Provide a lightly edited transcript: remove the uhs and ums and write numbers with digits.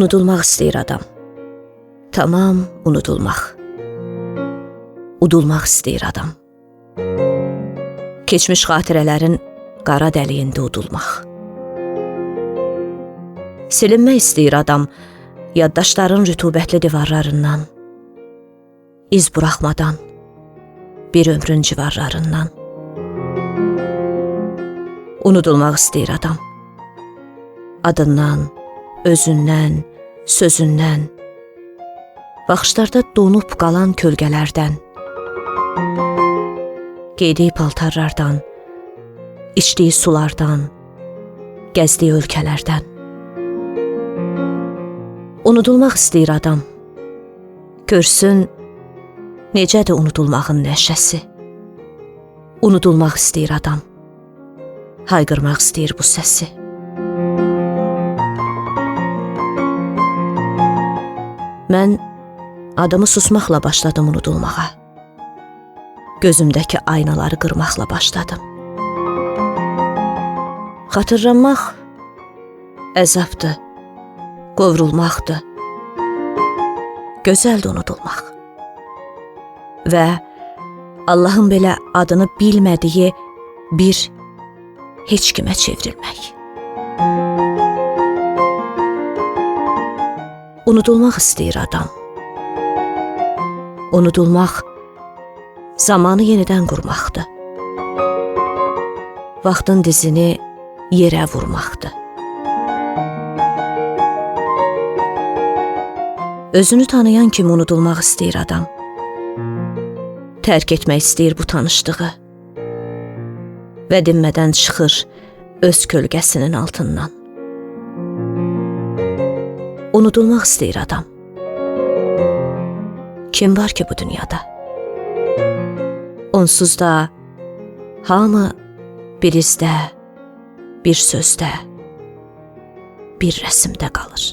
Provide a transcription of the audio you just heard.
Unudulmaq istəyir adam. Tamam unudulmaq. Udulmaq istəyir adam. Keçmiş xatirələrin qara dəliyində udulmaq. Silinmək istəyir adam yaddaşların rütubətli divarlarından, iz buraxmadan, bir ömrün civarlarından. Unudulmaq istəyir adam. Adından, özündən, sözündən, baxışlarda donub qalan kölgələrdən, geydiyi paltarlardan, içdiyi sulardan, gəzdiyi ölkələrdən. Unudulmaq istəyir adam. Görsün, necədir unudulmağın nəşəsi. Unudulmaq istəyir adam. Hayqırmaq istəyir bu səsi. Mən adımı susmaqla başladım unudulmağa. Gözümdəki aynaları qırmaqla başladım. Xatırlanmaq əzabdır, qovrulmaqdır. Gözəldir unudulmaq. Və Allahın belə adını bilmədiyi bir heç kimə çevrilmək. Unudulmaq istəyir adam. Unudulmaq zamanı yenidən qurmaqdır. Vaxtın dizini yerə vurmaqdır. Özünü tanıyan kimi unudulmaq istəyir adam. Tərk etmək istəyir bu tanışlığı və dinmədən çıxır öz kölgəsinin altından. Unudulmaq istəyir adam. Kim var ki bu dünyada? Onsuz da hamı bir izdə, bir sözdə, bir rəsmdə qalır.